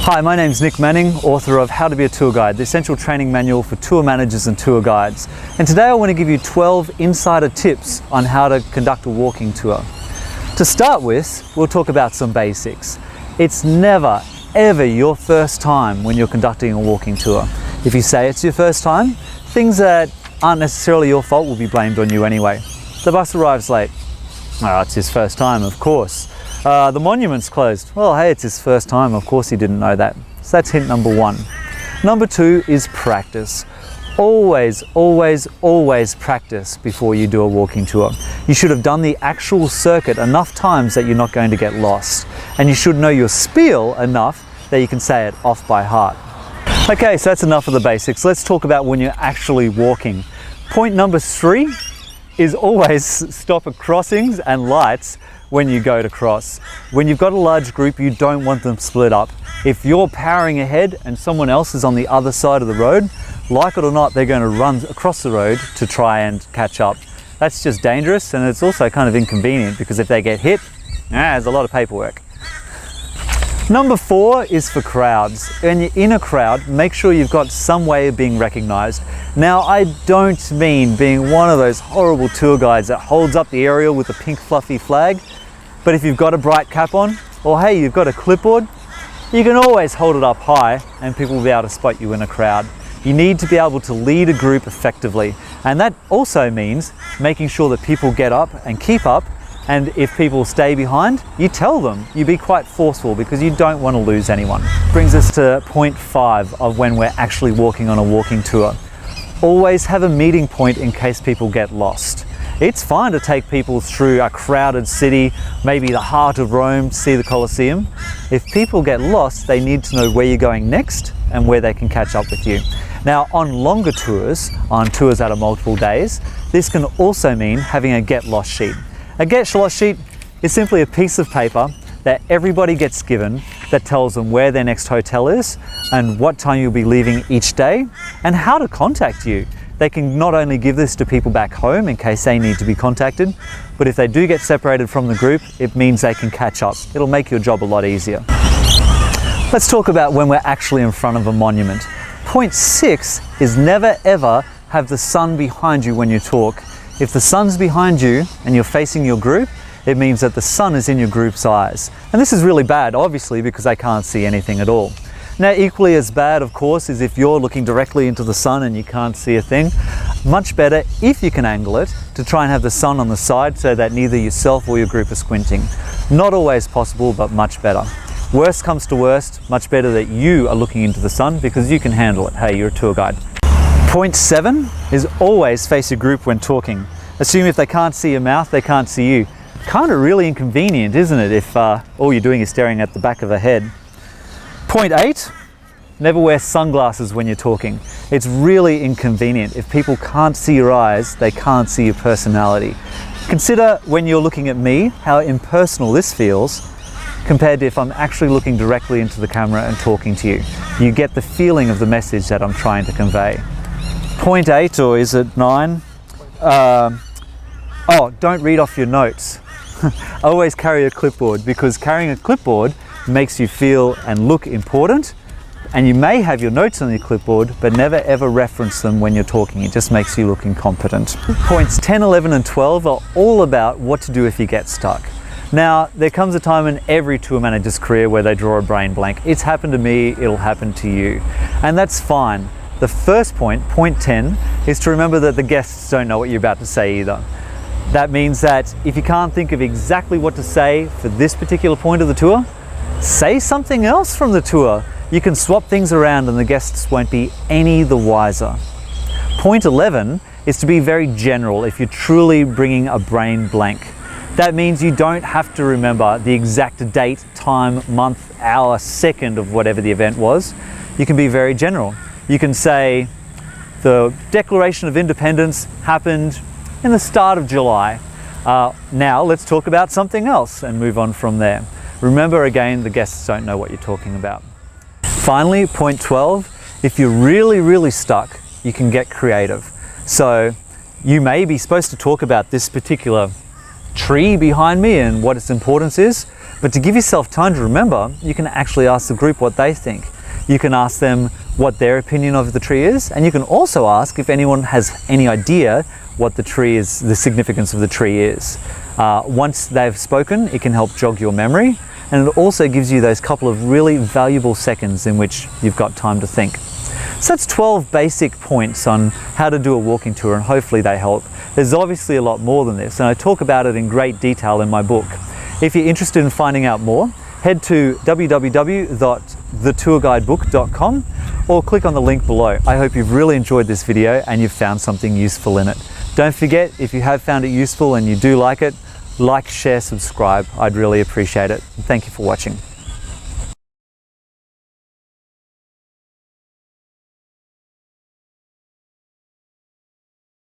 Hi, my name's Nick Manning, author of How to Be a Tour Guide, the essential training manual for tour managers and tour guides. And today I want to give you 12 insider tips on how to conduct a walking tour. To start with, we'll talk about some basics. It's never, ever your first time when you're conducting a walking tour. If you say it's your first time, things that aren't necessarily your fault will be blamed on you anyway. The bus arrives late. Oh, it's his first time, of course. The monument's closed. Well, hey, it's his first time. Of course he didn't know that. So that's hint number one. Number two is practice. Always, always, always practice before you do a walking tour. You should have done the actual circuit enough times that you're not going to get lost. And you should know your spiel enough that you can say it off by heart. Okay, so that's enough of the basics. Let's talk about when you're actually walking. Point number three is always stop at crossings and lights when you go to cross. When you've got a large group, you don't want them split up. If you're powering ahead and someone else is on the other side of the road, like it or not, they're going to run across the road to try and catch up. That's just dangerous, and it's also kind of inconvenient because if they get hit, there's a lot of paperwork. Number four is for crowds. When you're in a crowd, make sure you've got some way of being recognized. Now, I don't mean being one of those horrible tour guides that holds up the aerial with a pink fluffy flag, but if you've got a bright cap on, or hey, you've got a clipboard, you can always hold it up high and people will be able to spot you in a crowd. You need to be able to lead a group effectively, and that also means making sure that people get up and keep up. And if people stay behind, you tell them. You be quite forceful because you don't want to lose anyone. Brings us to point 5 of when we're actually walking on a walking tour. Always have a meeting point in case people get lost. It's fine to take people through a crowded city, maybe the heart of Rome, see the Colosseum. If people get lost, they need to know where you're going next and where they can catch up with you. Now, on longer tours, on tours that are multiple days, this can also mean having a get lost sheet. A get lost sheet is simply a piece of paper that everybody gets given that tells them where their next hotel is and what time you'll be leaving each day and how to contact you. They can not only give this to people back home in case they need to be contacted, but if they do get separated from the group, it means they can catch up. It'll make your job a lot easier. Let's talk about when we're actually in front of a monument. Point 6 is never ever have the sun behind you when you talk. If the sun's behind you and you're facing your group, it means that the sun is in your group's eyes. And this is really bad, obviously, because they can't see anything at all. Now, equally as bad, of course, is if you're looking directly into the sun and you can't see a thing. Much better, if you can angle it, to try and have the sun on the side so that neither yourself or your group are squinting. Not always possible, but much better. Worst comes to worst, much better that you are looking into the sun because you can handle it. Hey, you're a tour guide. Point 7 is always face your group when talking. Assume if they can't see your mouth, they can't see you. Kind of really inconvenient, isn't it, if all you're doing is staring at the back of a head. Point 8, never wear sunglasses when you're talking. It's really inconvenient. If people can't see your eyes, they can't see your personality. Consider when you're looking at me, how impersonal this feels compared to if I'm actually looking directly into the camera and talking to you. You get the feeling of the message that I'm trying to convey. Point 8, or is it 9? Don't read off your notes. Always carry a clipboard because carrying a clipboard makes you feel and look important, and you may have your notes on your clipboard but never ever reference them when you're talking. It just makes you look incompetent. Points 10, 11 and 12 are all about what to do if you get stuck. Now, there comes a time in every tour manager's career where they draw a brain blank. It's happened to me, it'll happen to you, and that's fine. The first point, point 10, is to remember that the guests don't know what you're about to say either. That means that if you can't think of exactly what to say for this particular point of the tour, say something else from the tour. You can swap things around and the guests won't be any the wiser. Point 11 is to be very general if you're truly bringing a brain blank. That means you don't have to remember the exact date, time, month, hour, second of whatever the event was. You can be very general. You can say the Declaration of Independence happened in the start of July. Now let's talk about something else and move on from there. Remember, again, the guests don't know what you're talking about. Finally, point 12, if you're really, really stuck, you can get creative. So you may be supposed to talk about this particular tree behind me and what its importance is. But to give yourself time to remember, you can actually ask the group what they think. You can ask them what their opinion of the tree is, and you can also ask if anyone has any idea what the tree is, the significance of the tree is. Once they've spoken, it can help jog your memory, and it also gives you those couple of really valuable seconds in which you've got time to think. So that's 12 basic points on how to do a walking tour, and hopefully they help. There's obviously a lot more than this, and I talk about it in great detail in my book. If you're interested in finding out more, head to www.thetourguidebook.com or click on the link below. I hope you've really enjoyed this video and you've found something useful in it. Don't forget, if you have found it useful and you do like it, like, share, subscribe. I'd really appreciate it. Thank you for watching.